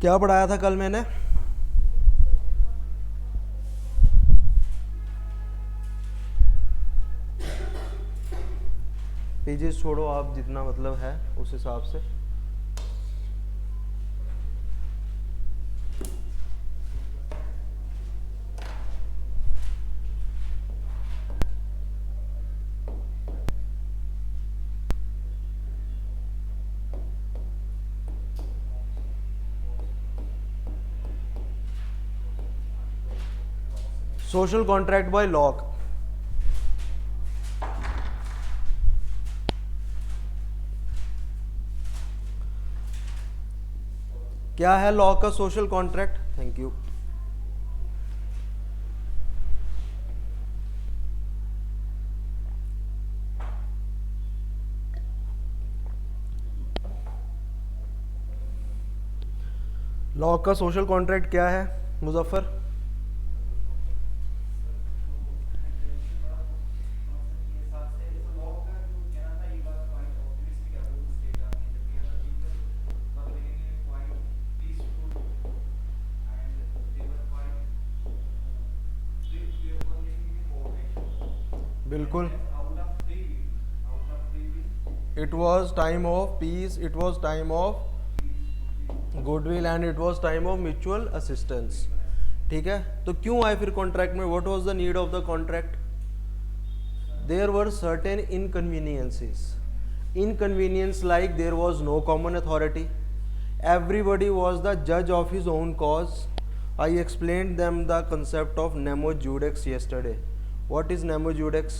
क्या पढ़ाया था कल मैंने? पेजेस छोड़ो आप, जितना मतलब है उस हिसाब से। Social contract by Locke. क्या है लॉक का social contract? Thank you. Locke का सोशल कॉन्ट्रैक्ट क्या है मुजफ्फर? बिल्कुल। It was time of peace, it was time of goodwill and it was time of mutual assistance. ठीक है, तो क्यों आए फिर कॉन्ट्रैक्ट में? What was the need of the contract? There were certain inconveniences, inconvenience like there was no common authority, everybody was the judge of his own cause. I explained them the concept of nemo judex yesterday. What is nemo judex?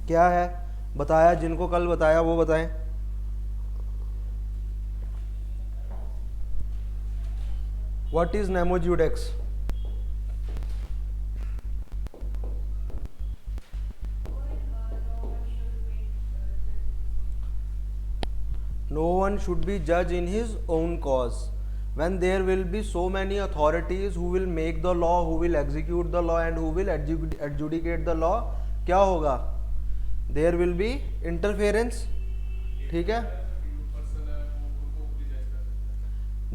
क्या है बताया? जिनको कल बताया वो बताएं। What is nemo judex? No one should be judge in his own cause. When there will be so many authorities who will make the law, who will execute the law and who will adjudicate the law, क्या होगा? There will be interference. ठीक है,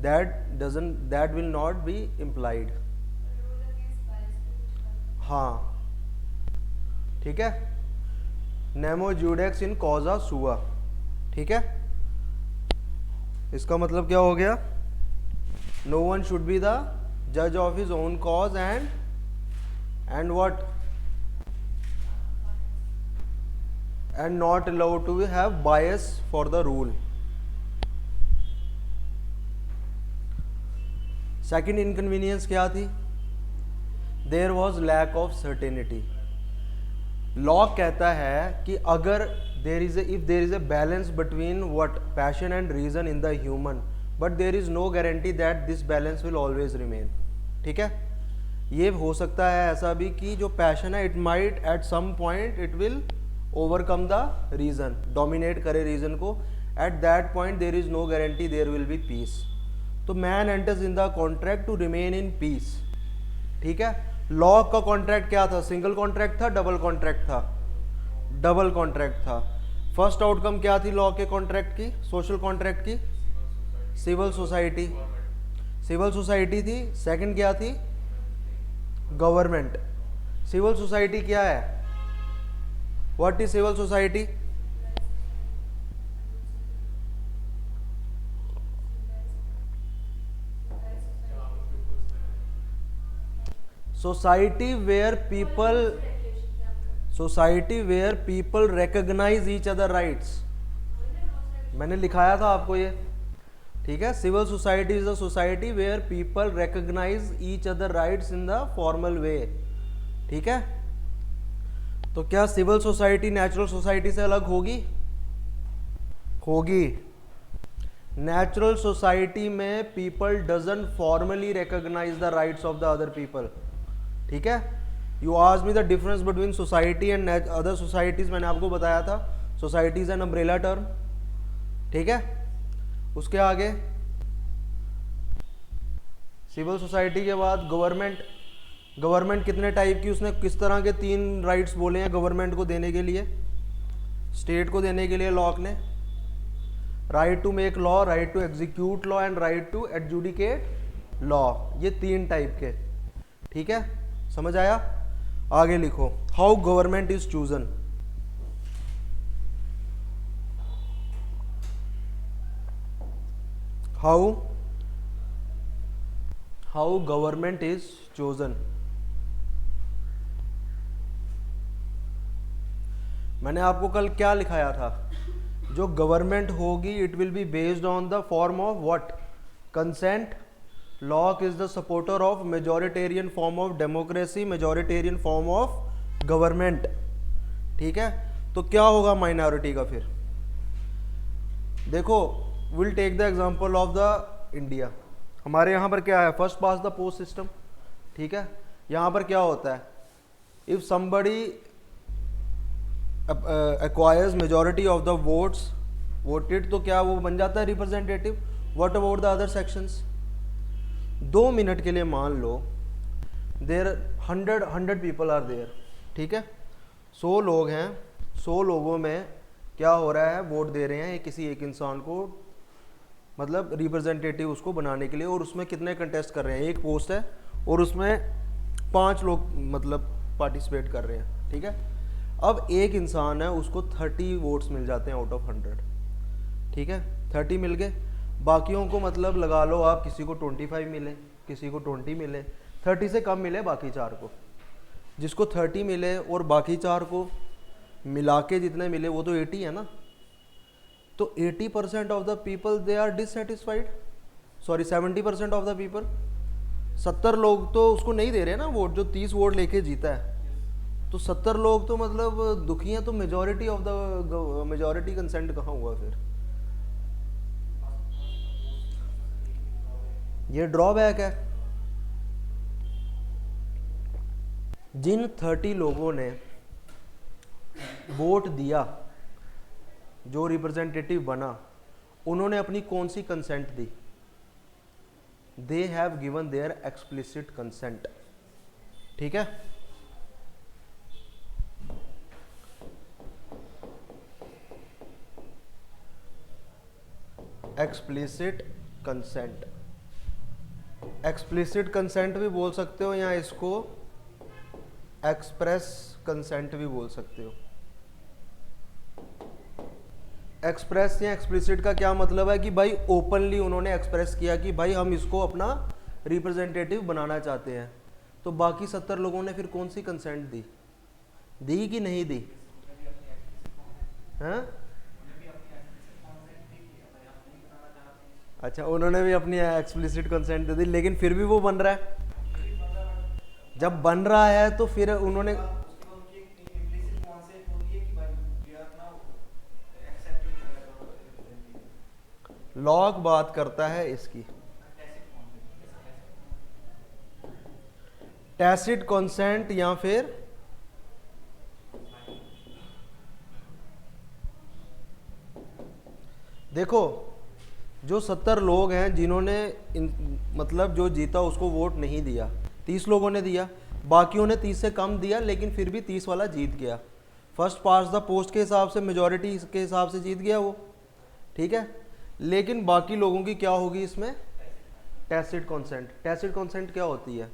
that will not be implied. हाँ ठीक है, nemo judex in causa sua। ठीक है, इसका मतलब क्या हो गया? No one should be the जज of his own cause and what, and not allowed to have bias for the rule. Second inconvenience क्या थी? There was lack of certainty. Law कहता है कि अगर if there is a balance between what passion and reason in the human, but there is no guarantee that this balance will always remain। ठीक है, ये हो सकता है ऐसा भी कि जो पैशन है, it might at some point it will overcome the reason, dominate करे reason को। at that point there is no guarantee there will be peace। तो man enters in the contract to remain in peace। ठीक है, law का contract क्या था? Single contract था, double contract था? डबल कॉन्ट्रैक्ट था। फर्स्ट आउटकम क्या थी लॉ के कॉन्ट्रैक्ट की, सोशल कॉन्ट्रैक्ट की? सिविल सोसाइटी, सिविल सोसाइटी थी। सेकंड क्या थी? गवर्नमेंट। सिविल सोसाइटी क्या है? What is civil society? Society where people recognize each other rights। मैंने लिखाया था आपको ये। ठीक है, civil society is a society where people recognize each other rights in the formal way। ठीक है, तो क्या सिविल सोसाइटी नेचुरल सोसाइटी से अलग होगी? होगी। नेचुरल सोसाइटी में people doesn't formally recognize the rights of the other people। ठीक है, you asked me the difference between society and other societies. मैंने आपको बताया था सोसाइटीज एन अम्ब्रेला टर्म। ठीक है, उसके आगे सिविल सोसाइटी के बाद गवर्नमेंट। गवर्नमेंट कितने टाइप की, उसने किस तरह के 3 राइट्स बोले हैं गवर्नमेंट को देने के लिए, स्टेट को देने के लिए लॉक ने? Right to make law, right to execute law and right to adjudicate law, ये 3 टाइप के। ठीक है, समझ आया? आगे लिखो, how government is chosen. How government is chosen. मैंने आपको कल क्या लिखाया था? जो गवर्नमेंट होगी it will be based on the form of what? Consent. Locke is the supporter of majoritarian form of democracy, majoritarian form of government. ठीक है, तो क्या होगा माइनॉरिटी का फिर? देखो, will take the example of the India. हमारे यहाँ पर क्या है? First past the post system. ठीक है, यहाँ पर क्या होता है? If somebody acquires majority of the votes voted, तो क्या वो बन जाता है representative. What about the other sections? 2 minute के लिए मान लो देर 100 पीपल आर देयर। ठीक है, 100 लोग हैं, 100 लोगों में क्या हो रहा है? वोट दे रहे हैं किसी एक इंसान को, मतलब रिप्रेजेंटेटिव उसको बनाने के लिए। और उसमें कितने कंटेस्ट कर रहे हैं? एक पोस्ट है और उसमें 5 लोग मतलब पार्टिसिपेट कर रहे हैं। ठीक है, अब एक इंसान है, उसको 30 वोट्स मिल जाते हैं आउट ऑफ 100। ठीक है, 30 मिल गए, बाकियों को मतलब लगा लो आप, किसी को 25 मिले, किसी को 20 मिले, 30 से कम मिले बाकी 4 को। जिसको 30 मिले और बाकी 4 को मिला के जितने मिले वो तो 80 है ना। तो 80% of the people they are dissatisfied, sorry 70% of the people, 70 लोग तो उसको नहीं दे रहे ना वोट, जो 30 वोट लेके जीता है। तो 70 लोग तो मतलब दुखी हैं। तो majority of the majority consent कहाँ हुआ फिर? ये ड्रॉबैक है। जिन 30 लोगों ने वोट दिया, जो रिप्रेजेंटेटिव बना, उन्होंने अपनी कौन सी कंसेंट दी? They have given their explicit consent. ठीक है, एक्सप्लिसिट कंसेंट। एक्सप्लिसिट कंसेंट भी बोल सकते हो या इसको एक्सप्रेस कंसेंट भी बोल सकते हो। एक्सप्रेस या एक्सप्लिसिट का क्या मतलब है कि भाई ओपनली उन्होंने एक्सप्रेस किया कि भाई हम इसको अपना रिप्रेजेंटेटिव बनाना चाहते हैं। तो बाकी 70 लोगों ने फिर कौन सी कंसेंट दी? दी कि नहीं दी? हैं? अच्छा, उन्होंने भी अपनी एक्सप्लिसिट कंसेंट दे दी, लेकिन फिर भी वो बन रहा है। जब बन रहा है तो फिर उन्होंने लॉक बात करता है इसकी टैसिट कंसेंट या फिर देखो, जो 70 लोग हैं जिन्होंने मतलब जो जीता उसको वोट नहीं दिया, 30 लोगों ने दिया, बाकियों ने 30 से कम दिया, लेकिन फिर भी 30 वाला जीत गया। फर्स्ट पास द पोस्ट के हिसाब से, मेजॉरिटी के हिसाब से जीत गया वो। ठीक है, लेकिन बाकी लोगों की क्या होगी इसमें? Tacit consent. टैसिट कंसेंट क्या होती है?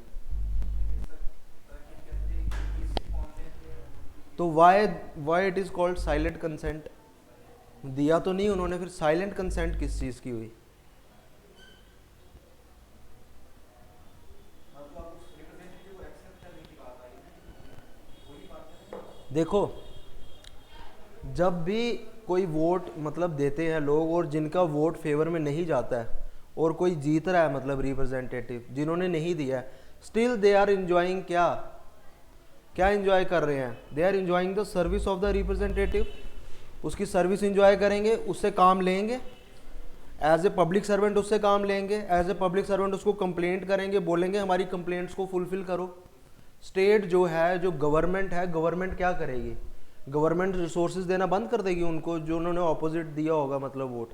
तो Y it is called silent consent? दिया तो नहीं उन्होंने, फिर साइलेंट कंसेंट किस चीज की हुई? देखो, जब भी कोई वोट मतलब देते हैं लोग और जिनका वोट फेवर में नहीं जाता है और कोई जीत रहा है मतलब रिप्रेजेंटेटिव जिन्होंने नहीं दिया है, स्टिल दे आर इंजॉइंग क्या इंजॉय कर रहे हैं? They are enjoying the service of the representative. उसकी सर्विस इंजॉय करेंगे, उससे काम लेंगे, एज ए पब्लिक सर्वेंट उससे काम लेंगे, एज ए पब्लिक सर्वेंट उसको कंप्लेंट करेंगे, बोलेंगे हमारी कंप्लेंट्स को फुलफिल करो। स्टेट जो है, जो गवर्नमेंट है, गवर्नमेंट क्या करेगी? गवर्नमेंट रिसोर्सेज देना बंद कर देगी उनको जो उन्होंने ऑपोजिट दिया होगा मतलब वोट।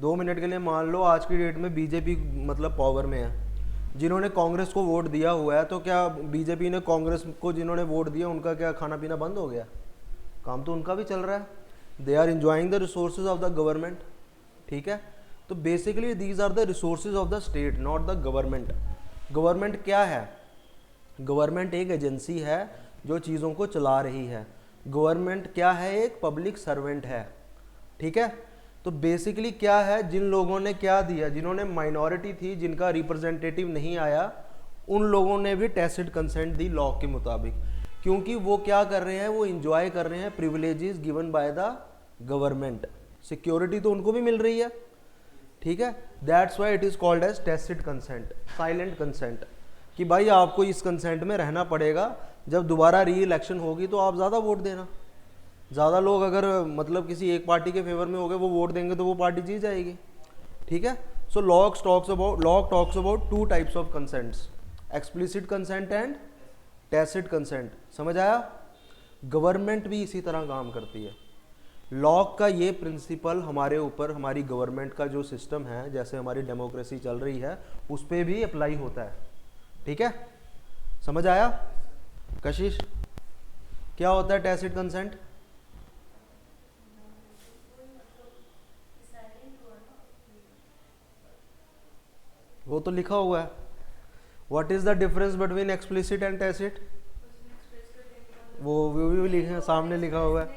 2 मिनट के लिए मान लो आज की डेट में बीजेपी मतलब पावर में है, जिन्होंने कांग्रेस को वोट दिया हुआ है, तो क्या बीजेपी ने कांग्रेस को जिन्होंने वोट दिया उनका क्या खाना पीना बंद हो गया? काम तो उनका भी चल रहा है। They are enjoying the resources of the government. ठीक है। तो basically these are the resources of the state, not the government. Government क्या है? गवर्नमेंट एक एजेंसी है जो चीज़ों को चला रही है। गवर्नमेंट क्या है? एक पब्लिक सर्वेंट है, ठीक है। तो बेसिकली क्या है, जिन लोगों ने क्या दिया, जिन्होंने माइनॉरिटी थी, जिनका रिप्रेजेंटेटिव नहीं आया, उन लोगों ने भी टैसिट कंसेंट दी लॉ के मुताबिक, क्योंकि वो क्या कर रहे हैं, वो इंजॉय कर रहे हैं privileges given by the government, security तो उनको भी मिल रही है, ठीक है। That's why it is called as tacit consent, silent consent, कि भाई आपको इस कंसेंट में रहना पड़ेगा, जब दोबारा री इलेक्शन होगी तो आप ज़्यादा वोट देना। ज़्यादा लोग अगर मतलब किसी एक पार्टी के फेवर में हो गए, वो वोट देंगे तो वो पार्टी जीत जाएगी, ठीक है। So law talks about to types of consents, explicit consent and tacit consent. समझ आया? गवर्नमेंट भी इसी तरह काम करती है। लॉ का ये प्रिंसिपल हमारे ऊपर, हमारी गवर्नमेंट का जो सिस्टम है, जैसे हमारी डेमोक्रेसी चल रही है, उस पर भी अप्लाई होता है, ठीक है। समझ आया? कशिश, क्या होता है टैसिट कंसेंट? वो तो लिखा हुआ है। What is the difference between explicit and tacit? वो भी लिखे सामने लिखा हुआ है।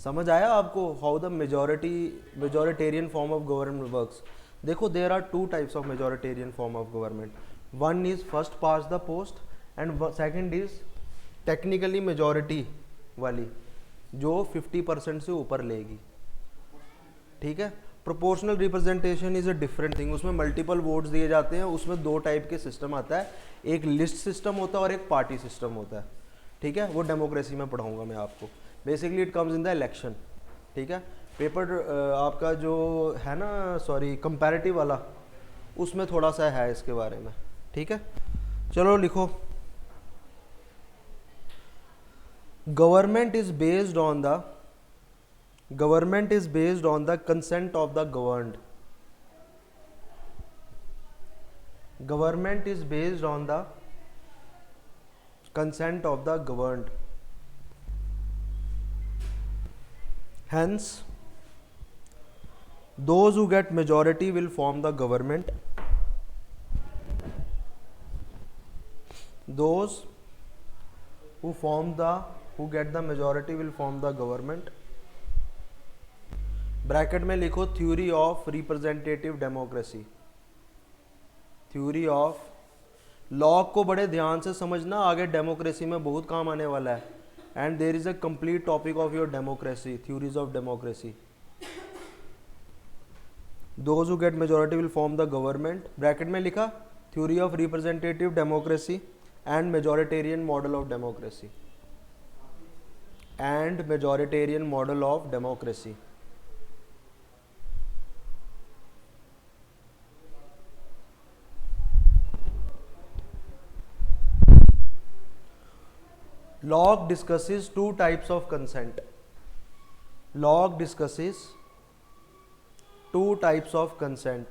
समझ आया आपको how the majoritarian form of government works? देखो, there are two types of majoritarian form of government. One is first past the post and second is technically majority वाली, जो 50% से ऊपर लेगी, ठीक है। Proportional representation is a different thing, उसमें multiple votes दिए जाते हैं, उसमें दो टाइप के सिस्टम आता है, एक लिस्ट सिस्टम होता है और एक पार्टी सिस्टम होता है, ठीक है। वो डेमोक्रेसी में पढ़ाऊंगा मैं आपको। Basically it comes in the election, ठीक है। पेपर आपका जो है ना, सॉरी कंपैरेटिव वाला, उसमें थोड़ा सा है इसके बारे में, ठीक है। चलो लिखो, government is based on the consent of the governed. Government is based on the consent of the governed. Hence, those who get majority will form the government. Those who get the majority will form the government. Bracket में लिखो theory of representative democracy. Theory of, law को बड़े ध्यान से समझना, आगे democracy में बहुत काम आने वाला है। And there is a complete topic of your democracy, theories of democracy. Those who get majority will form the government, bracket में लिखा theory of representative democracy and majoritarian model of democracy, and majoritarian model of democracy. Locke discusses two types of consent. Locke discusses two types of consent.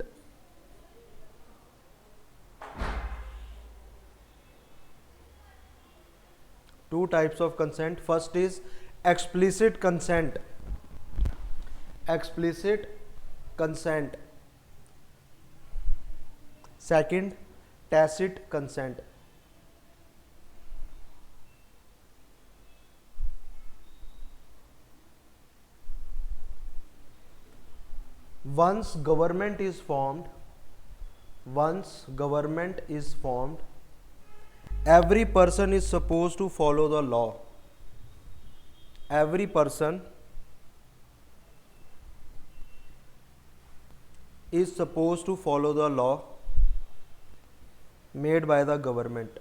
Two types of consent. First is explicit consent. Explicit consent. Second, tacit consent. Once government is formed, every person is supposed to follow the law. Every person is supposed to follow the law made by the government.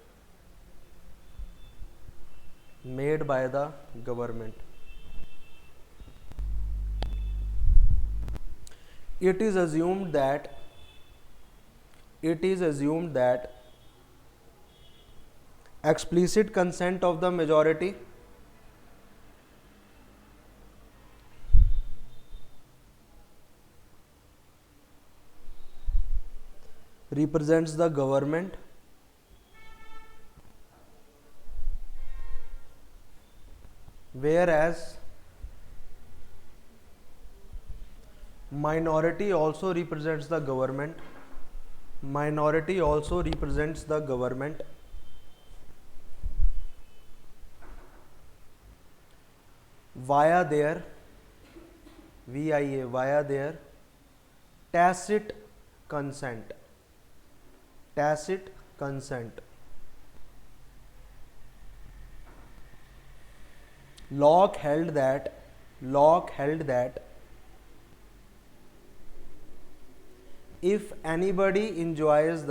Made by the government. It is assumed that explicit consent of the majority represents the government, whereas minority also represents the government, minority also represents the government, via their via their tacit consent, tacit consent. Locke held that if anybody enjoys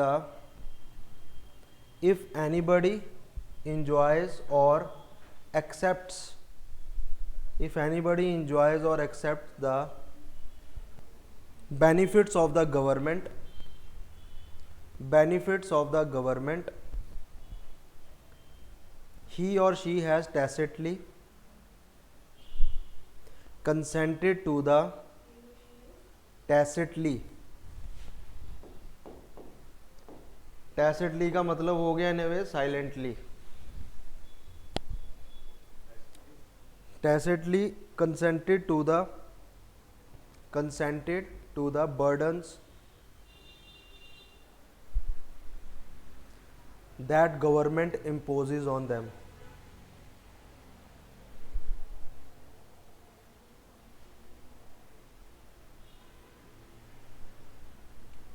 or accepts the benefits of the government, he or she has tacitly consented to the tacitly का मतलब हो गया anyway silently, tacitly consented to the burdens that government imposes on them.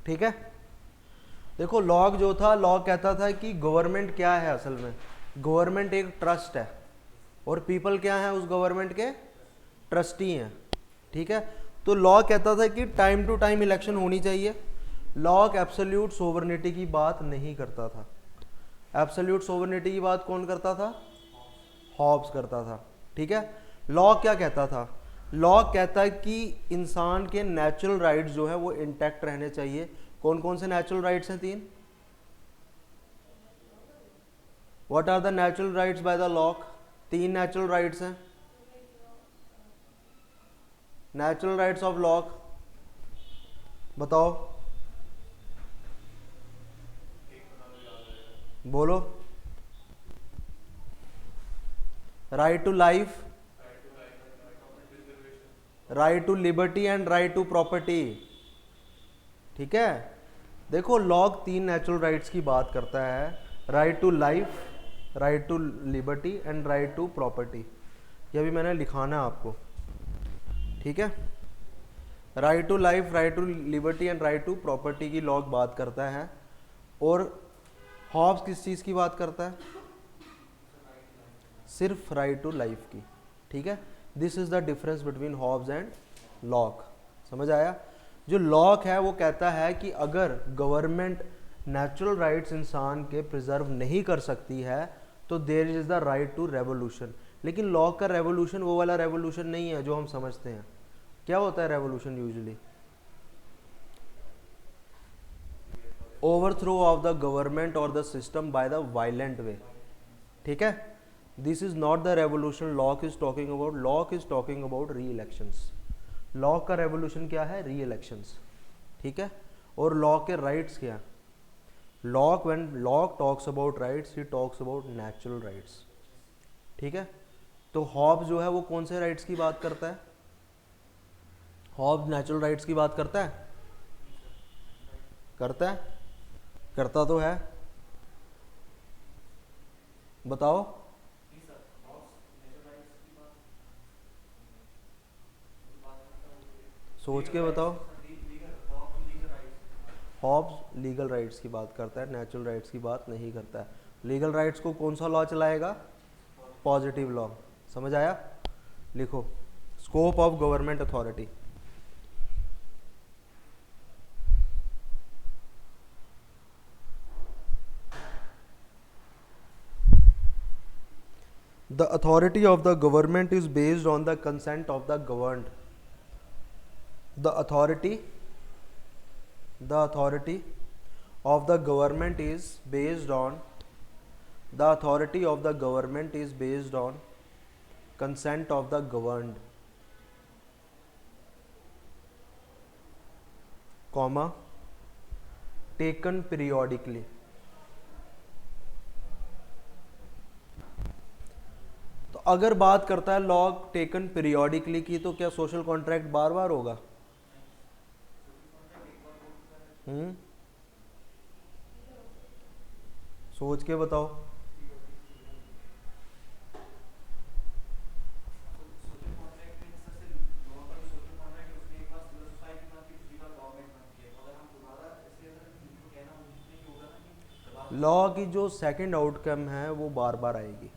ठीक है, देखो lock जो था, lock कहता था कि गवर्नमेंट क्या है, असल में गवर्नमेंट एक ट्रस्ट है और पीपल क्या है उस गवर्नमेंट के ट्रस्टी हैं। ठीक है, तो लॉ कहता था कि टाइम टू टाइम इलेक्शन होनी चाहिए। लॉक एब्सोल्यूट सोवरेनिटी की बात नहीं करता था। एब्सोल्यूट सोवरेनिटी की बात कौन करता था? हॉब्स करता था। ठीक है, लॉ क्या कहता था? लॉ कहता है कि इंसान के नेचुरल राइट्स जो है वो इंटैक्ट रहने चाहिए। कौन कौन से नेचुरल राइट्स हैं? 3। What are the natural rights by the Locke? 3 natural rights हैं। नेचुरल राइट्स ऑफ लॉक बताओ, बोलो। Right to life, right to liberty and right to property. ठीक है, देखो लॉक 3 नेचुरल राइट्स की बात करता है, right to life, right to liberty and right to property. ये भी मैंने लिखाना है आपको। ठीक है, right to life, right to liberty and right to property की लॉक बात करता है। और हॉब्स किस चीज़ की बात करता है? सिर्फ राइट टू लाइफ की। ठीक है, this is the difference between Hobbes and Locke. समझ आया? जो लॉक है वो कहता है कि अगर गवर्नमेंट नेचुरल राइट्स इंसान के प्रिजर्व नहीं कर सकती है तो there is the right to revolution. लेकिन लॉक का रेवोल्यूशन वो वाला रेवोल्यूशन नहीं है जो हम समझते हैं। क्या होता है revolution? Usually overthrow of the government और the system by the violent way. ठीक है, this is not the revolution Locke is talking about. Locke is talking about re elections. Locke का रेवोल्यूशन क्या है? री इलेक्शंस। ठीक है, और लॉक के राइट्स क्या? Lock when lock talks about rights he talks about natural rights. ठीक है, तो हॉब्स जो है वो कौन से राइट्स की बात करता है? हॉब्स नेचुरल राइट्स की बात करता है? करता है? करता तो है, बताओ। सोच के बताओ। हॉब्स लीगल राइट्स की बात करता है, नेचुरल राइट्स की बात नहीं करता है। लीगल राइट्स को कौन सा लॉ चलाएगा? Positive law. समझ आया? लिखो, scope of government authority. The authority of the government is based on the consent of the governed. The authority of the government is based on consent of the governed, comma, taken periodically. तो अगर बात करता है law taken periodically की, तो क्या social contract बार बार होगा? सोच के बताओ। लॉ की जो सेकंड आउटकम है वो बार बार आएगी,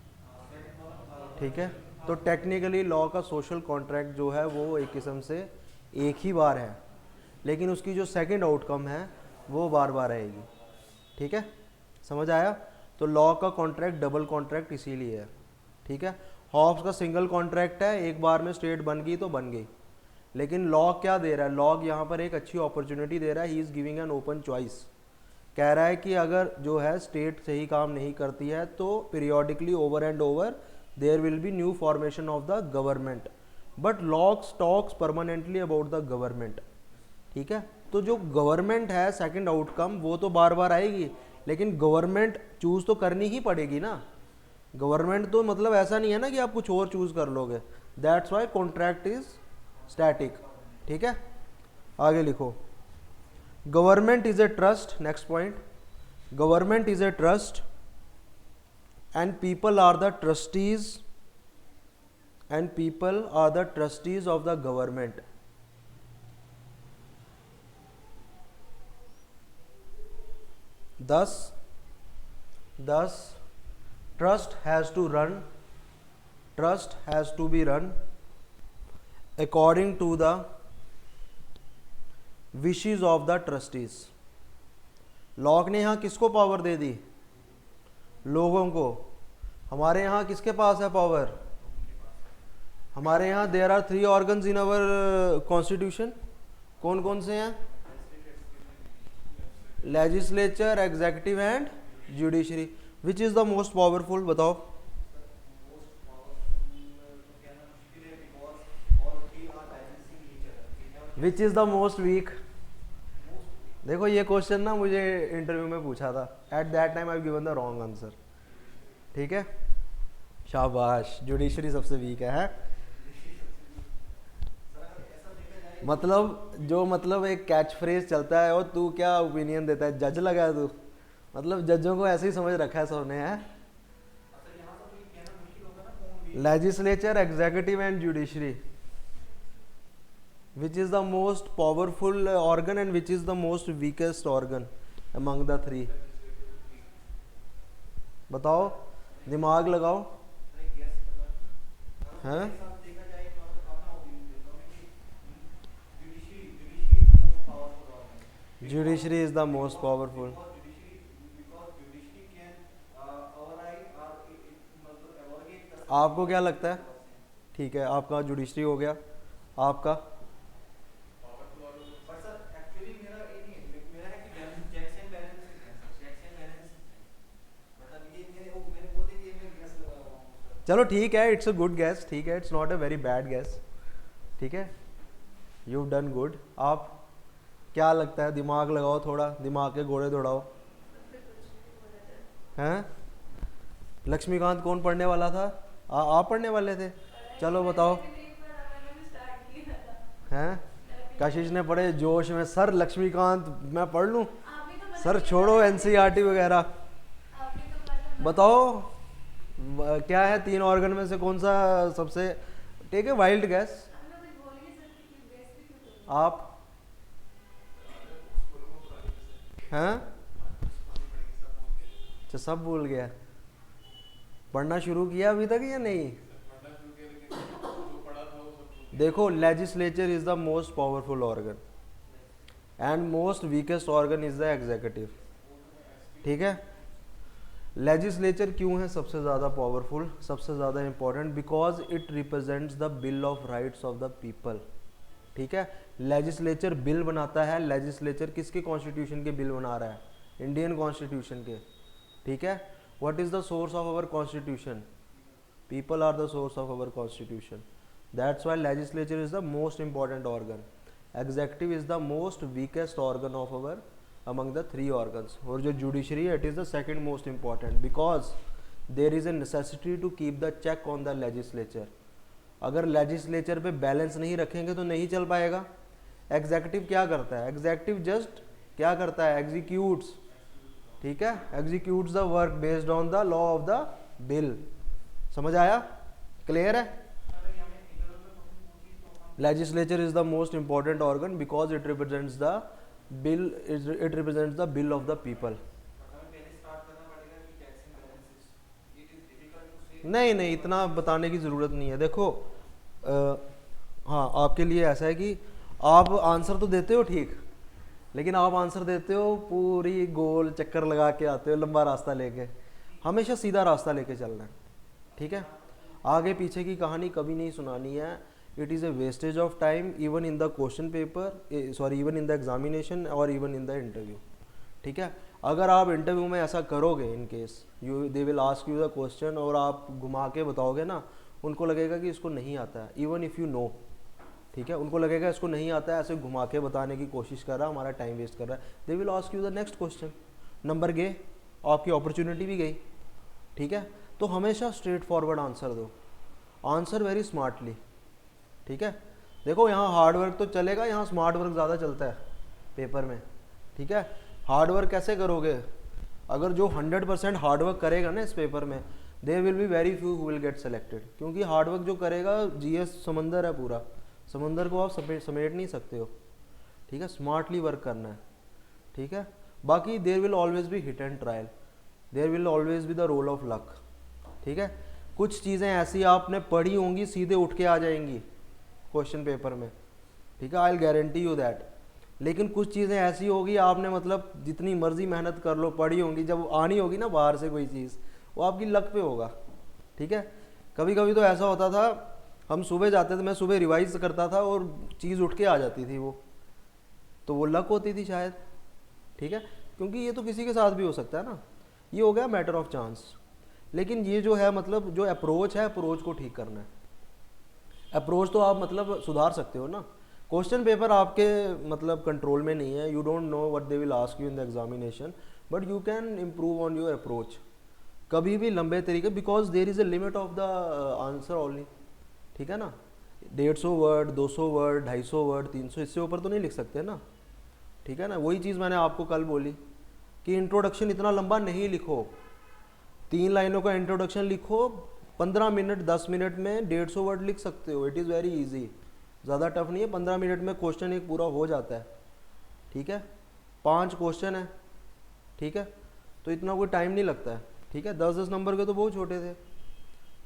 ठीक है। तो टेक्निकली लॉ का सोशल कॉन्ट्रैक्ट जो है वो एक किस्म से एक ही बार है, लेकिन उसकी जो सेकंड आउटकम है वो बार बार आएगी, ठीक है। समझ आया? तो लॉ का कॉन्ट्रैक्ट डबल कॉन्ट्रैक्ट इसीलिए है, ठीक है। हॉब्स का सिंगल कॉन्ट्रैक्ट है, एक बार में स्टेट बन गई तो बन गई। लेकिन लॉ क्या दे रहा है? लॉ यहाँ पर एक अच्छी अपॉर्चुनिटी दे रहा है, he is giving an open choice. कह रहा है कि अगर जो है स्टेट सही काम नहीं करती है तो periodically over and over there will be new formation of the government, but law talks permanently about the government, ठीक है। तो जो गवर्नमेंट है सेकंड आउटकम वो तो बार बार आएगी, लेकिन गवर्नमेंट चूज तो करनी ही पड़ेगी ना। गवर्नमेंट तो मतलब ऐसा नहीं है ना कि आप कुछ और चूज कर लोगे। That's why contract is static, ठीक है। आगे लिखो, government is a trust. Next point, government is a trust and people are the trustees, and people are the trustees of the government. Thus trust has to be run according to the wishes of the trustees। Lock ने यहाँ किसको power दे दी? लोगों को। हमारे यहाँ किसके पास है power? हमारे यहाँ there are 3 organs in our constitution. कौन कौन से हैं? Legislature, executive and judiciary. Which is the most powerful? बताओ। Which is the most weak? देखो ये क्वेश्चन ना मुझे इंटरव्यू में पूछा था, at that time I given the wrong answer, ठीक है। शाबाश, जुडिशरी सबसे वीक है। मतलब एक कैच फ्रेज चलता है, और तू क्या ओपिनियन देता है? जज लगा है तू? मतलब जजों को ऐसे ही समझ रखा है सबने, है। Legislature, executive and judiciary. Which is the most powerful organ and which is the most weakest organ among the 3? बताओ, दिमाग लगाओ। हैं? Judiciary is the most powerful. आपको क्या लगता है? ठीक है, आपका जुडिशरी हो गया, आपका? चलो ठीक है, इट्स अ गुड गैस, ठीक है, it's not a very bad gas, ठीक है, यू डन गुड। आप क्या लगता है? दिमाग लगाओ थोड़ा, दिमाग के घोड़े दौड़ाओ। हैं? लक्ष्मीकांत कौन पढ़ने वाला था? आप पढ़ने वाले थे? चलो बताओ। हैं? कशिश ने पढ़े जोश में, सर लक्ष्मीकांत मैं पढ़ लूँ? सर छोड़ो एनसीईआरटी वगैरह। बताओ क्या है 3 ऑर्गन में से कौन सा सबसे? ठीक है, वाइल्ड गैस। आप हैं? अच्छा, सब भूल गया। पढ़ना शुरू किया अभी तक या नहीं? देखो, legislature is the most powerful organ and most weakest organ is the executive, ठीक है। लेजिस्लेचर क्यों है सबसे ज़्यादा पावरफुल, सबसे ज़्यादा important? Because it represents the bill of rights of the people, ठीक है। लेजिस्लेचर बिल बनाता है। लेजिस्लेचर किसके कॉन्स्टिट्यूशन के बिल बना रहा है? इंडियन कॉन्स्टिट्यूशन के, ठीक है। What is the source of our constitution? People are the source of our constitution. That's why legislature is the most important organ. Executive is the most weakest organ of our among the 3 organs, और जो judiciary है, it is the second most important, because there is a necessity to keep the check on the legislature. अगर legislature पे balance नहीं रखेंगे तो नहीं चल पाएगा। एग्जीक्यूटिव क्या करता है? एग्जीक्यूटिव जस्ट क्या करता है? एग्जीक्यूट्स, ठीक है, executes the work based on the law of the bill. समझ आया? क्लियर है? Legislature is the most important organ because it represents the bill, it represents the bill of the people. नहीं नहीं, इतना बताने की ज़रूरत नहीं है। देखो हाँ, आपके लिए ऐसा है कि आप आंसर तो देते हो ठीक, लेकिन आप आंसर देते हो पूरी गोल चक्कर लगा के आते हो, लंबा रास्ता लेके। हमेशा सीधा रास्ता लेके चलना है, ठीक है? आगे पीछे की कहानी कभी नहीं सुनानी है। It is a wastage of time even in the question paper, sorry even in the examination और इवन इन द इंटरव्यू, ठीक है? अगर आप इंटरव्यू में ऐसा करोगे, in case you they will ask you the question और आप घुमा के बताओगे ना, उनको लगेगा कि इसको नहीं आता है, इवन इफ़ यू नो, ठीक है? उनको लगेगा इसको नहीं आता है, ऐसे घुमा के बताने की कोशिश कर रहा है, हमारा टाइम वेस्ट कर रहा है। They will ask you the next question, number गए, आपकी अपॉर्चुनिटी भी गई, ठीक है? तो हमेशा स्ट्रेट फॉरवर्ड आंसर दो, आंसर वेरी स्मार्टली, ठीक है? देखो यहाँ हार्ड वर्क तो चलेगा, यहाँ स्मार्ट वर्क ज़्यादा चलता है पेपर में, ठीक है? हार्ड वर्क कैसे करोगे? अगर जो 100% हार्ड वर्क करेगा ना इस पेपर में, there will be very few who will get selected, क्योंकि हार्ड वर्क जो करेगा, जीएस समंदर है पूरा, समंदर को आप समेट नहीं सकते हो, ठीक है? स्मार्टली वर्क करना है, ठीक है? बाकी there will always be hit and trial, there will always be the role of luck, ठीक है? कुछ चीज़ें ऐसी आपने पढ़ी होंगी, सीधे उठ के आ जाएंगी क्वेश्चन पेपर में, ठीक है? I will guarantee you that. लेकिन कुछ चीज़ें ऐसी होगी, आपने मतलब जितनी मर्जी मेहनत कर लो, पढ़ी होंगी, जब आनी होगी ना बाहर से कोई चीज़, वो आपकी लक पे होगा, ठीक है? कभी कभी तो ऐसा होता था, हम सुबह जाते थे, मैं सुबह रिवाइज करता था और चीज़ उठ के आ जाती थी वो, तो वो लक होती थी शायद, ठीक है? क्योंकि ये तो किसी के साथ भी हो सकता है ना, ये हो गया मैटर ऑफ चांस। लेकिन ये जो है मतलब जो अप्रोच है, अप्रोच को ठीक करना है। अप्रोच तो आप मतलब सुधार सकते हो ना, क्वेश्चन पेपर आपके मतलब कंट्रोल में नहीं है, you don't know what they will ask you in the examination, but you can improve on your approach. कभी भी लंबे तरीके, because there is a limit of the answer only, ठीक है ना? 150 वर्ड, 200 वर्ड, 250 वर्ड, 300, इससे ऊपर तो नहीं लिख सकते ना, ठीक है ना? वही चीज़ मैंने आपको कल बोली कि इंट्रोडक्शन इतना लंबा नहीं लिखो, 3 लाइनों का इंट्रोडक्शन लिखो, 15 मिनट 10 मिनट में 150 वर्ड लिख सकते हो, इट इज़ वेरी इजी, ज़्यादा टफ नहीं है। 15 मिनट में क्वेश्चन एक पूरा हो जाता है, ठीक है? 5 क्वेश्चन है, ठीक है? तो इतना कोई टाइम नहीं लगता है, ठीक है? 10-10 नंबर के तो बहुत छोटे थे।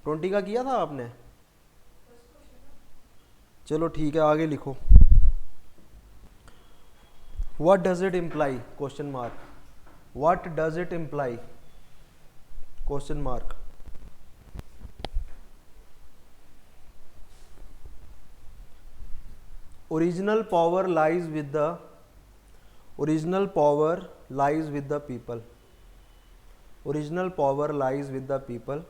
20 का किया था आपने? चलो ठीक है, आगे लिखो। What does it imply? Question mark. What does it imply? Question mark. Original power lies with the original power lies with the people. Original power lies with the people,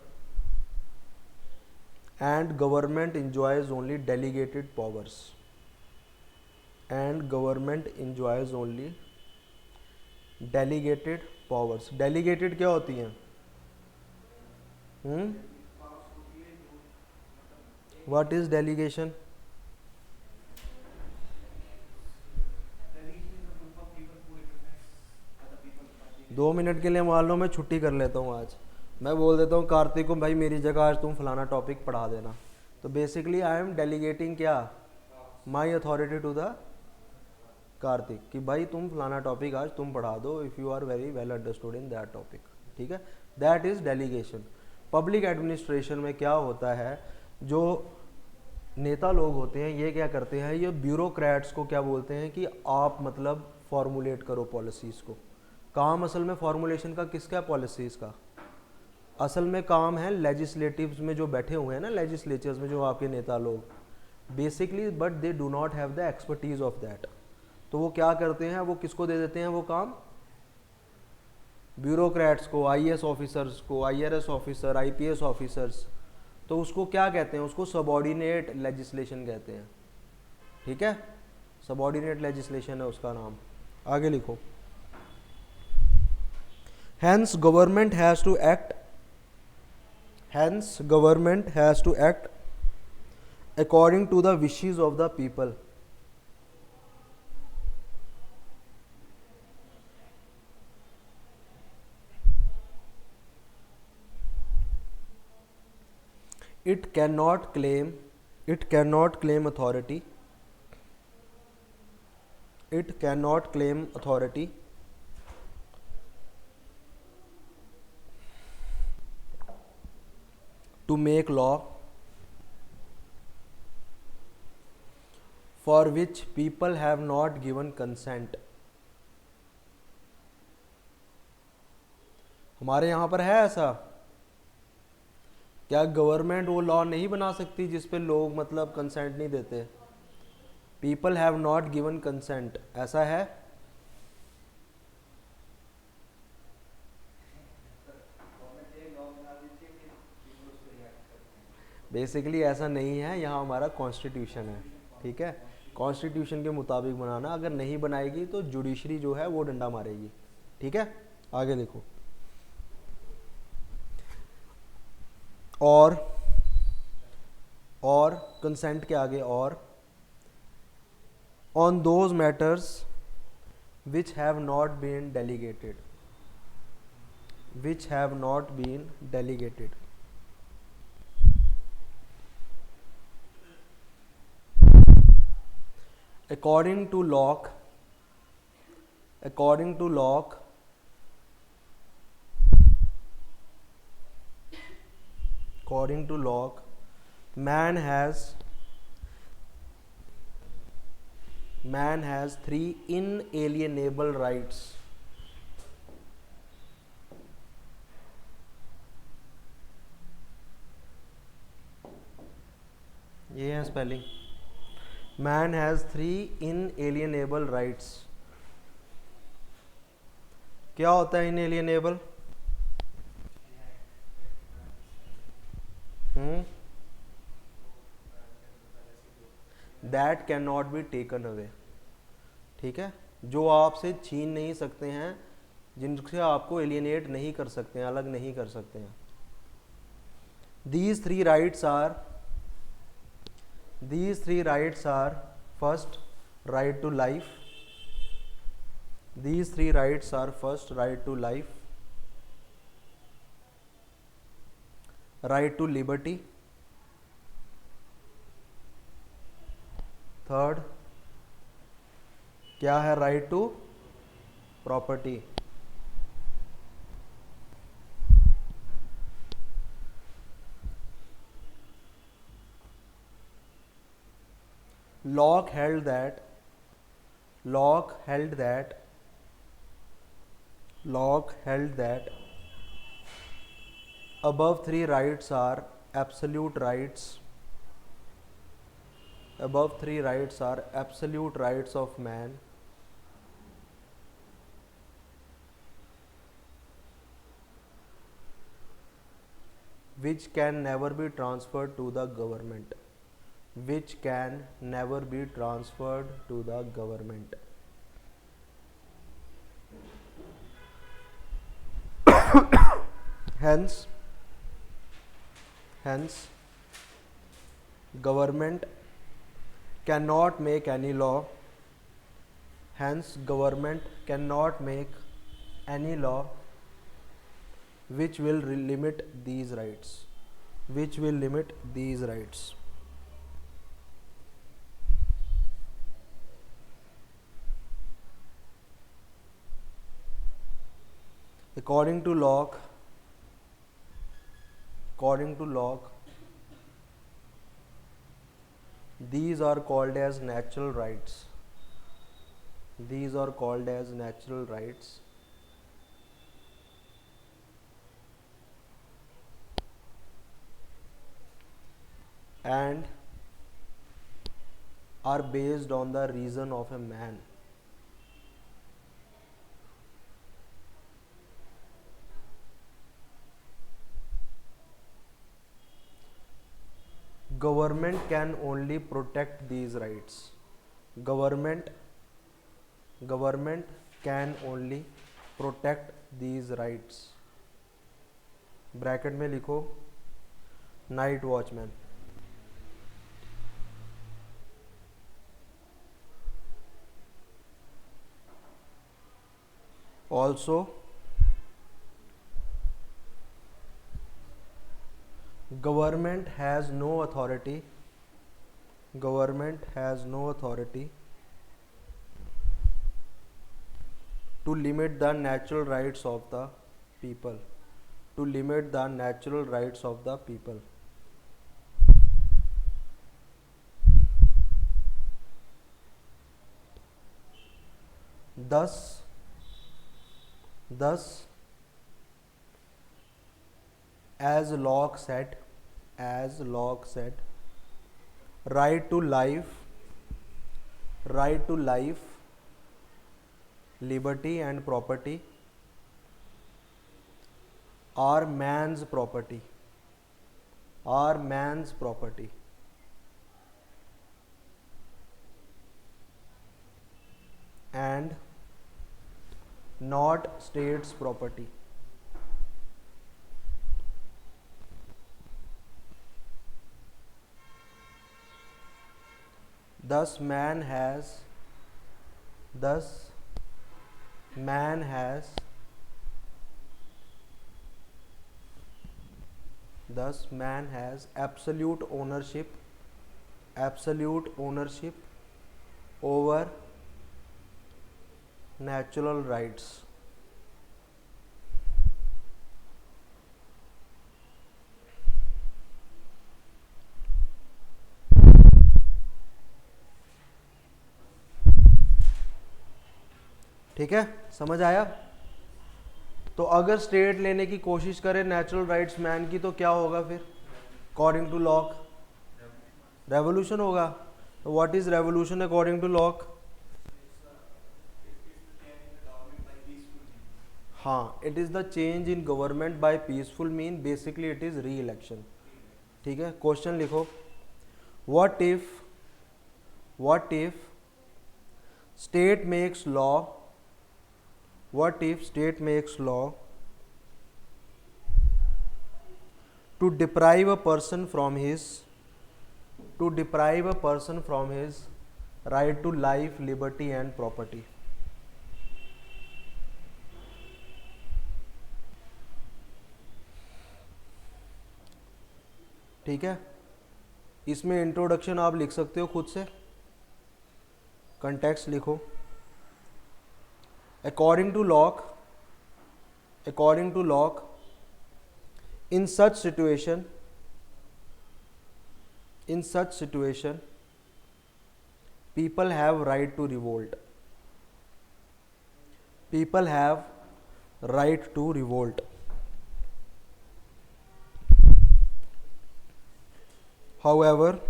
and government enjoys only delegated powers. And government enjoys only delegated powers. Delegated क्या होती हैं? What is delegation? दो minute के लिए मान लो मैं छुट्टी कर लेता हूँ आज, मैं बोल देता हूँ कार्तिक को, भाई मेरी जगह आज तुम फलाना टॉपिक पढ़ा देना, तो बेसिकली आई एम डेलीगेटिंग क्या, my authority to the Kartik, कि भाई तुम फलाना टॉपिक आज तुम पढ़ा दो, if you are very well understood in that topic, ठीक है? That is delegation. Public administration में क्या होता है, जो नेता लोग होते हैं ये क्या करते हैं, ये ब्यूरोक्रेट्स को क्या बोलते हैं कि आप मतलब फॉर्मुलेट करो पॉलिसीज़ को। काम असल में फॉर्मुलेशन का किसका, पॉलिसीज़ का। असल में काम है लेजिस्लेटिव्स में जो बैठे हुए हैं ना, लेजिस्लेचर्स में जो आपके नेता लोग, basically, but they do not have the expertise of that. तो वो क्या करते हैं, वो किसको दे देते हैं वो काम, ब्यूरोक्रेट्स को, आईएएस ऑफिसर्स को, आईआरएस ऑफिसर, आईपीएस ऑफिसर्स। तो उसको क्या कहते हैं, उसको सबॉर्डिनेट लेजिस्लेशन कहते हैं, ठीक है? सबॉर्डिनेट लेजिस्लेशन है उसका नाम। आगे लिखो। Hence government has to act according to the wishes of the people. It cannot claim authority. It cannot claim authority to make law for which people have not given consent. हमारे यहाँ पर है ऐसा? क्या गवर्नमेंट वो law नहीं बना सकती जिस पे लोग मतलब कंसेंट नहीं देते? People have not given consent, ऐसा है? बेसिकली ऐसा नहीं है, यहाँ हमारा कॉन्स्टिट्यूशन है, ठीक है? कॉन्स्टिट्यूशन के मुताबिक बनाना, अगर नहीं बनाएगी तो जुडिशरी जो है वो डंडा मारेगी, ठीक है? आगे देखो। और कंसेंट के आगे और on those matters which have not been delegated, which have not been delegated. According to Locke, according to Locke, according to Locke, man has three inalienable rights. ये है spelling. Man has three inalienable rights. क्या होता है inalienable? That cannot be taken away. ठीक है, जो आपसे छीन नहीं सकते हैं, जिनसे आपको एलियनेट नहीं कर सकते हैं, अलग नहीं कर सकते हैं। These three rights are first, right to life. These three rights are first, right to life, right to liberty, third क्या है? right to property. Locke held that above three rights are absolute rights. Above three rights are absolute rights of man, which can never be transferred to the government. Which can never be transferred to the government. Hence, government cannot make any law. Hence, government cannot make any law which will limit these rights. Which will limit these rights. According to Locke, these are called as natural rights. These are called as natural rights. And are based on the reason of a man. Government can only protect these rights. Government can only protect these rights. Bracket में लिखो night watchman. Government has no authority. Government has no authority to limit the natural rights of the people. To limit the natural rights of the people. Thus, as Locke said, right to life, liberty and property are man's property. And not state's property. Thus man has absolute ownership over natural rights. ठीक है, समझ आया? तो अगर state लेने की कोशिश करे नेचुरल राइट्स मैन की तो क्या होगा फिर? अकॉर्डिंग टू लॉक रेवोल्यूशन होगा. तो what is revolution according to Locke? हाँ, it is the change in government by peaceful mean. Basically it is re election. ठीक है, क्वेश्चन लिखो. What if state makes law to deprive a person from his right to life, liberty and property? ठीक है, इसमें introduction आप लिख सकते हो खुद से. कंटेक्स्ट लिखो. According to Locke, in such situation, people have right to revolt. However,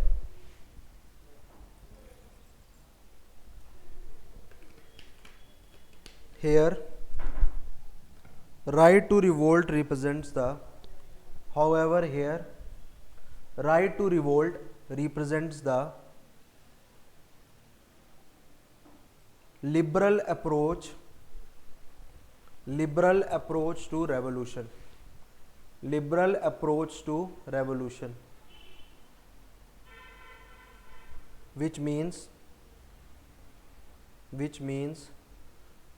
here right to revolt represents the liberal approach to revolution, which means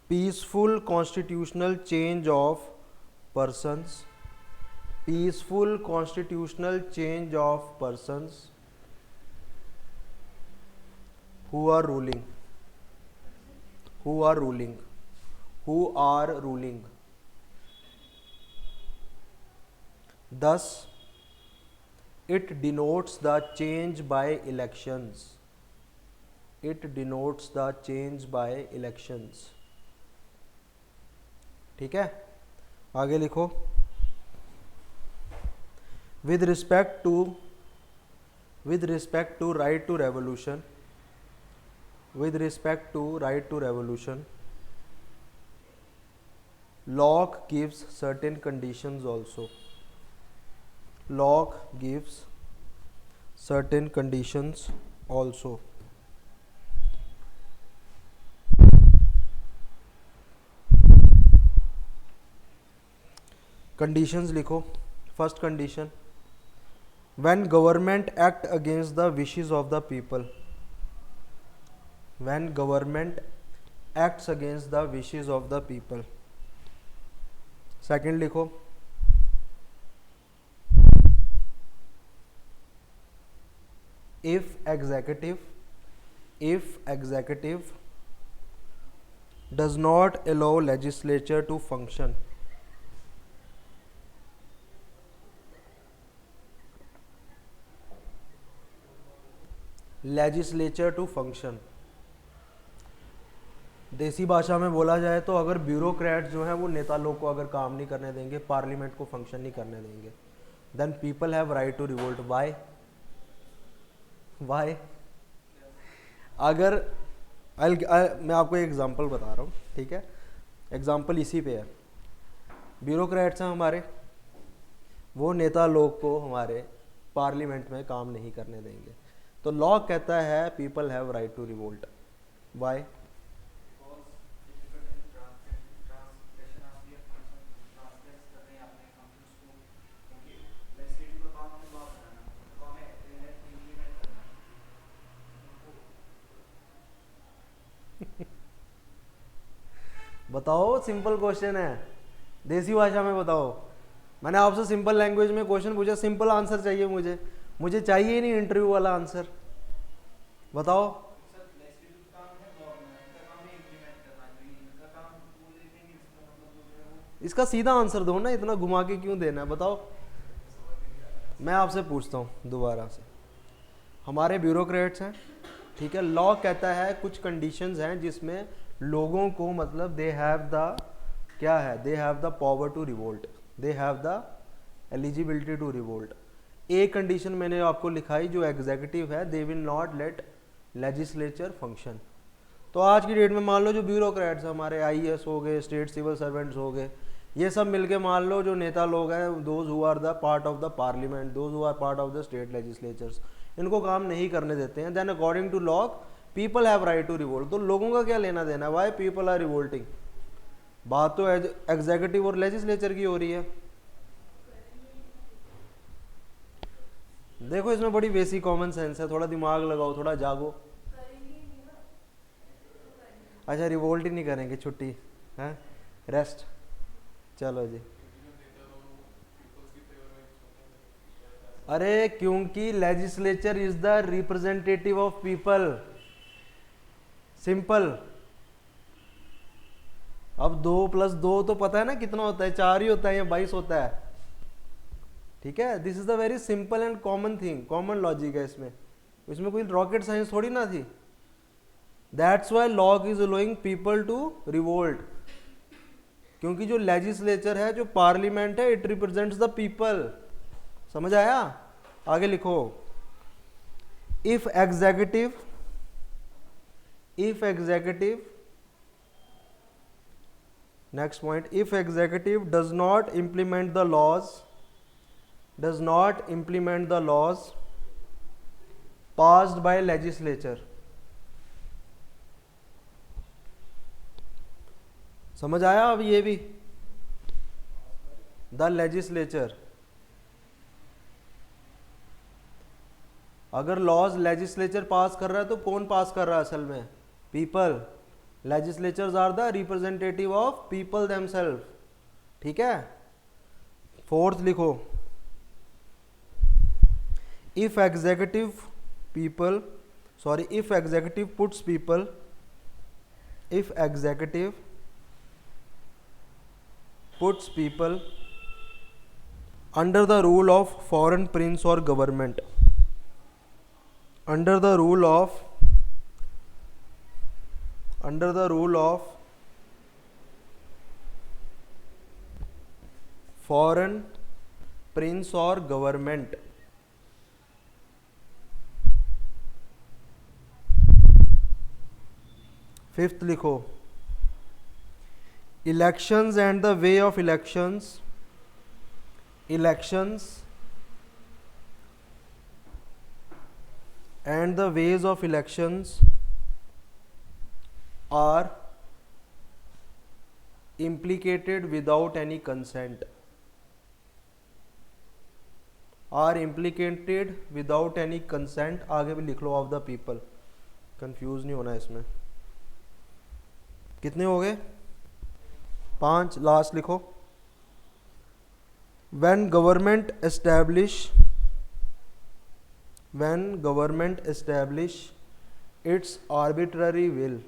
peaceful constitutional change of persons who are ruling. Thus it denotes the change by elections. ठीक है, आगे लिखो. with respect to right to revolution, Locke gives certain conditions also. Conditions लिखो. First condition, when government act against the wishes of the people. Second लिखो, if executive does not allow legislature to function, देसी भाषा में बोला जाए तो अगर bureaucrat जो है वो नेता लोग को अगर काम नहीं करने देंगे, पार्लियामेंट को फंक्शन नहीं करने देंगे, then people have right to revolt. Why अगर मैं आपको एक एग्जांपल बता रहा हूँ, ठीक है, एग्जांपल इसी पे है। ब्यूरोक्रेट्स हैं हमारे, वो नेता लोग को हमारे पार्लियामेंट में काम नहीं करने देंगे, तो लॉ कहता है people have right to revolt. Why? बताओ, सिंपल क्वेश्चन है, देसी भाषा में बताओ। मैंने आपसे सिंपल लैंग्वेज में क्वेश्चन पूछा, सिंपल आंसर चाहिए मुझे चाहिए ही नहीं इंटरव्यू वाला आंसर। बताओ। इसका सीधा आंसर दो ना, इतना घुमा के क्यों देना है, बताओ। मैं आपसे पूछता हूँ दोबारा से, हमारे ब्यूरोक्रेट्स हैं, ठीक है, लॉ कहता है कुछ कंडीशंस हैं जिसमें लोगों को मतलब दे हैव द क्या है, they have the power to revolt, they have the eligibility to revolt. एक कंडीशन मैंने आपको लिखाई जो एग्जीक्यूटिव है, they will not let legislature function. तो आज की डेट में मान लो जो ब्यूरोक्रेट्स हमारे आईएएस हो गए, स्टेट सिविल सर्वेंट्स हो गए, ये सब मिलके मान लो जो नेता लोग हैं, those who are the part of the parliament, those who are part of the state legislatures, इनको काम नहीं करने देते हैं, then according to law people have right to revolt. तो लोगों का क्या लेना देना, वाई पीपल आर रिवोल्टिंग? बात तो एग्जीक्यूटिव और लेजिस्लेचर की हो रही है। देखो इसमें बड़ी बेसिक कॉमन सेंस है, थोड़ा दिमाग लगाओ, थोड़ा जागो। अच्छा, रिवोल्ट ही नहीं करेंगे, छुट्टी है, रेस्ट, चलो जी। अरे क्योंकि legislature is the representative of people, simple. अब 2 + 2 तो पता है ना कितना होता है, 4 ही होता है या 22 होता है, ठीक है। This is the very simple and common thing, common logic है इसमें कोई रॉकेट साइंस थोड़ी ना थी। That's why law is allowing people to revolt, क्योंकि जो लेजिस्लेचर है, जो पार्लियामेंट है, इट रिप्रेजेंट्स द पीपल। समझ आया? आगे लिखो, if executive next point, if executive does not implement the laws passed by legislature। समझ आया? अब ये भी द लेजिस्लेचर, अगर लॉज लेजिस्लेचर पास कर रहा है तो कौन पास कर रहा है असल में? People. Legislatures are the representative of people themselves, ठीक है। 4th लिखो, if executive puts people under the rule of foreign prince or government, under the rule of foreign prince or government, fifth लिखो, elections and the way of elections and the ways of elections are implicated without any consent, आगे भी लिख लो, of the people, confuse नहीं होना इसमें। कितने हो गए? 5। लास्ट लिखो, when government establish when government establish its arbitrary will,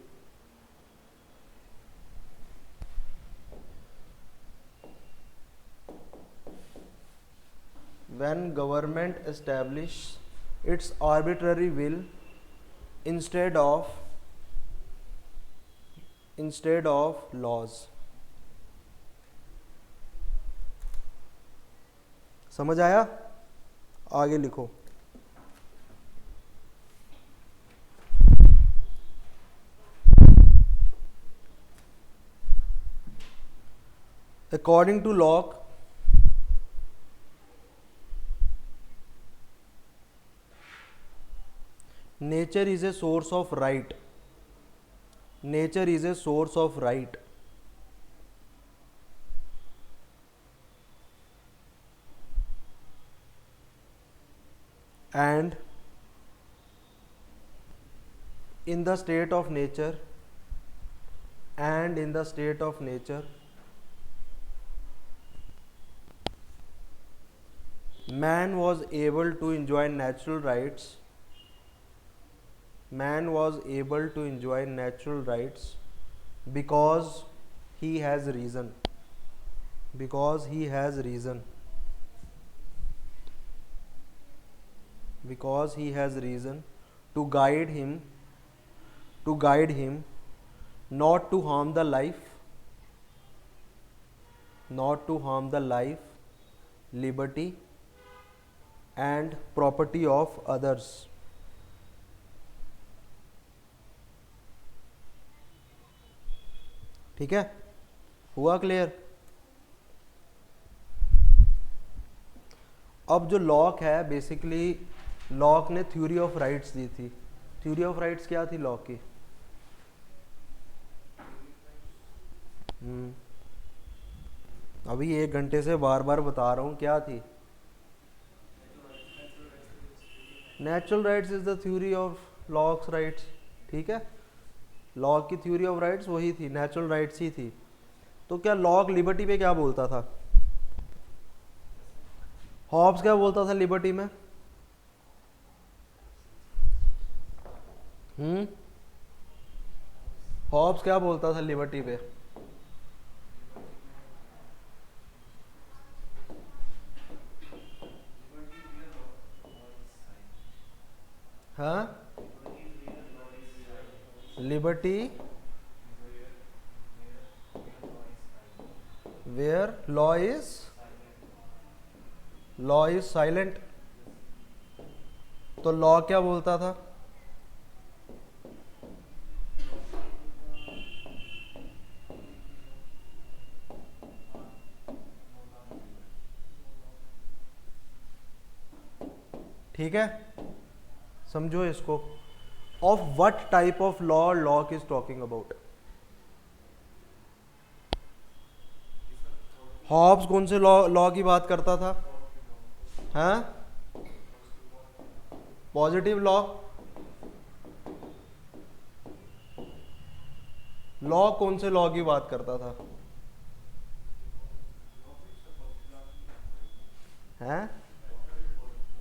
when government establish its arbitrary will instead of laws. समझ आया? आगे लिखो. According to Locke, nature is a source of right. Nature is a source of right. And in the state of nature, man was able to enjoy natural rights. Man was able to enjoy natural rights because he has reason. Because he has reason. Because he has reason to guide him not to harm the life, liberty and property of others. ठीक है, हुआ clear? अब जो lock है, basically lock ने theory of rights दी थी. Theory of rights क्या थी लॉक की? अभी 1 घंटे से बार बार बता रहा हूं, क्या थी? Natural rights is the theory of locks rights. ठीक है, लॉक की थ्योरी ऑफ राइट्स वही थी, नेचुरल राइट्स ही थी. तो क्या लॉक लिबर्टी पे क्या बोलता था? हॉब्स क्या बोलता था लिबर्टी में? हॉब्स क्या बोलता था लिबर्टी पे? हाँ, liberty where law is silent. तो लॉ क्या बोलता था? ठीक है, समझो इसको. Of what type of law Locke is talking about? Hobbes कौन से लॉ की बात करता था? हाँ, पॉजिटिव लॉ. लॉ कौन से लॉ की बात करता था? हैं?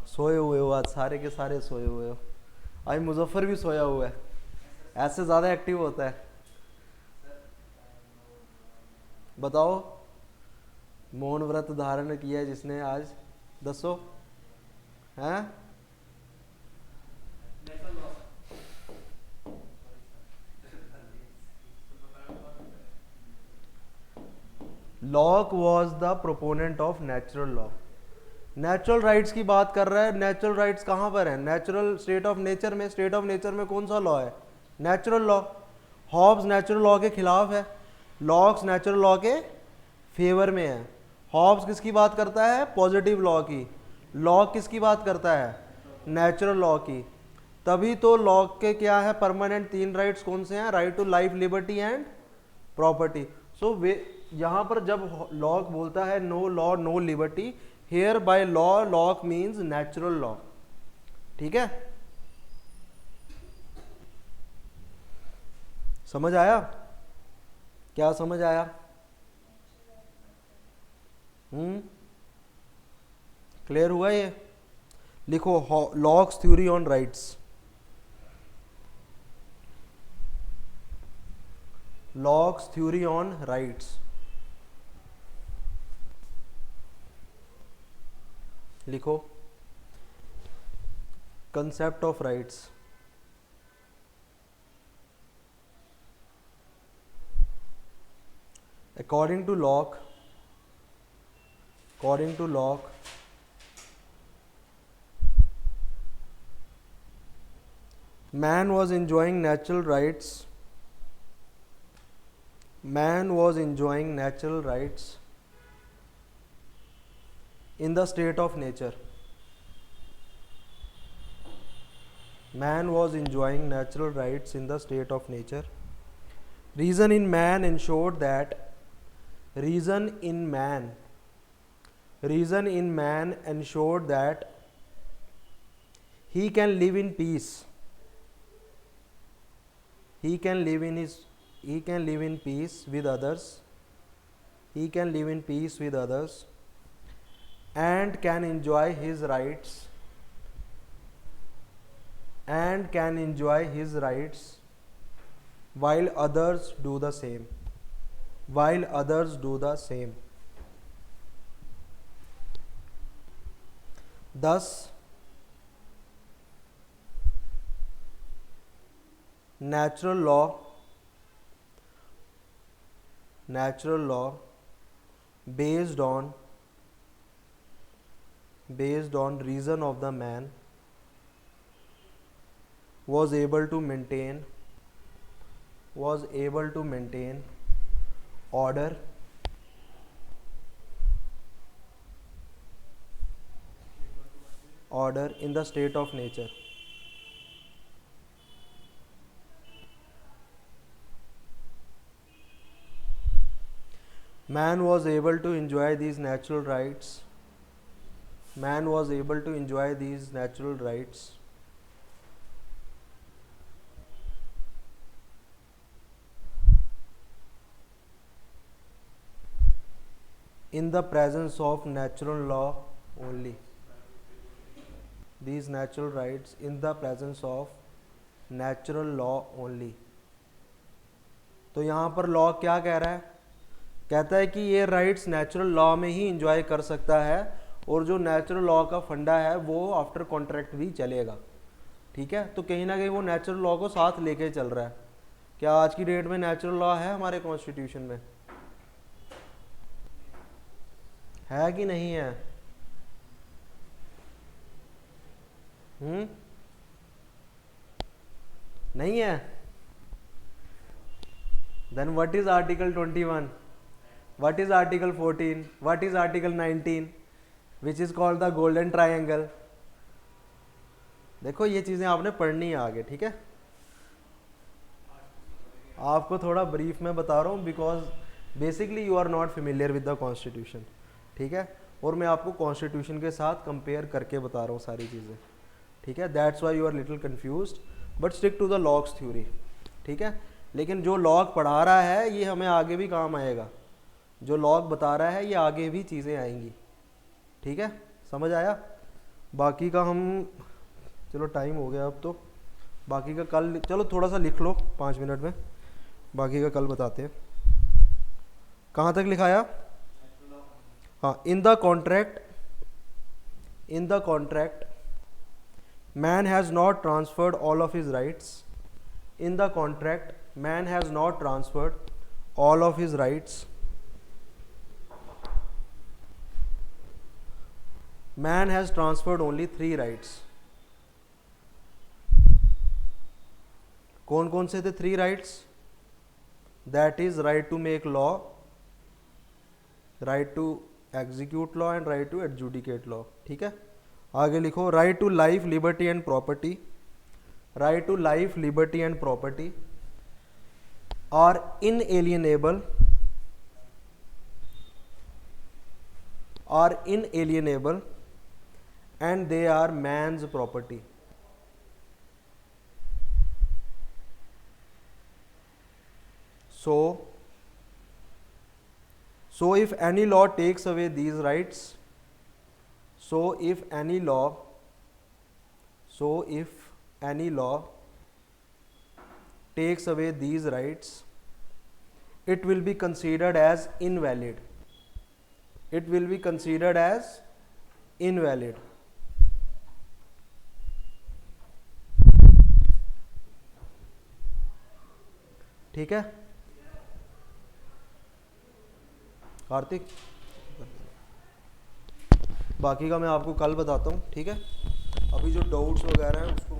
सोए हुए हो आज, सारे के सारे सोए हुए हो. आज मुजफ्फर भी सोया हुआ है, ऐसे ज़्यादा एक्टिव होता है. बताओ, मौन व्रत धारण किया है जिसने आज, दसो. हैं? Lock was the proponent of natural law. Natural rights की बात कर रहा है. नेचुरल राइट्स कहाँ पर है? नेचुरल स्टेट ऑफ नेचर में. स्टेट ऑफ नेचर में कौन सा लॉ है? Natural law. Hobbes natural law के खिलाफ है, लॉक्स नेचुरल लॉ के फेवर में है. हॉब्स किसकी बात करता है? पॉजिटिव लॉ की. लॉक किसकी बात करता है? नेचुरल लॉ की. तभी तो लॉक के क्या है? परमानेंट 3 राइट्स कौन से हैं? Right to life, liberty and property. So वे यहाँ पर जब लॉक बोलता है no law no liberty, here by law Locke means natural law. ठीक है, समझ आया? क्या समझ आया? क्लियर हुआ ये? लिखो Locke's theory on rights, Locke's theory on rights, लिखो concept of rights. According to Locke, man was enjoying natural rights. Man was enjoying natural rights in the state of nature. Man was enjoying natural rights in the state of nature. Reason in man ensured that reason in man ensured that he can live in peace. He can live in peace with others. He can live in peace with others and can enjoy his rights while others do the same. Thus, natural law based on reason of the man was able to maintain order in the state of nature. Man was able to enjoy these natural rights. In the presence of natural law only. These natural rights in the presence of natural law only. तो यहाँ पर law क्या कह रहा है? कहता है कि ये राइट्स नेचुरल लॉ में ही इंजॉय कर सकता है और जो नेचुरल लॉ का फंडा है वो आफ्टर कॉन्ट्रैक्ट भी चलेगा। ठीक है, तो कहीं ना कहीं वो नेचुरल लॉ को साथ लेके चल रहा है। क्या आज की डेट में नेचुरल लॉ है हमारे कॉन्स्टिट्यूशन में? है कि नहीं है? नहीं है? Then what is article 21? What is article 14? What is article 19 which is called the golden triangle? देखो ये चीजें आपने पढ़नी है आगे। ठीक है, आपको थोड़ा ब्रीफ में बता रहा हूँ because basically you are not familiar with the constitution. ठीक है, और मैं आपको कॉन्स्टिट्यूशन के साथ कंपेयर करके बता रहा हूँ सारी चीज़ें। ठीक है, that's why you are little confused, but stick to the Locke's theory. ठीक है, लेकिन जो लॉग पढ़ा रहा है ये हमें आगे भी काम आएगा। जो लॉग बता रहा है ये आगे भी चीज़ें आएंगी। ठीक है, समझ आया? बाकी का हम, चलो टाइम हो गया अब तो, बाकी का कल, चलो थोड़ा सा लिख लो 5 मिनट में, बाकी का कल बताते हैं। कहाँ तक लिखाया? हाँ, in the contract man has not transferred all of his rights. In the contract, man has not transferred all of his rights. Man has transferred only 3 rights. कौन कौन से थे 3 rights? That is right to make law, right to execute law and right to adjudicate law. ठीक है, आगे लिखो, right to life, liberty and property. Right to life, liberty and property are inalienable, and they are man's property. So if any law takes away these rights, so if any law so if any law takes away these rights, it will be considered as invalid. It will be considered as invalid. ठीक है कार्तिक, बाकी का मैं आपको कल बताता हूँ, ठीक है। अभी जो डाउट्स वगैरह हैं उसको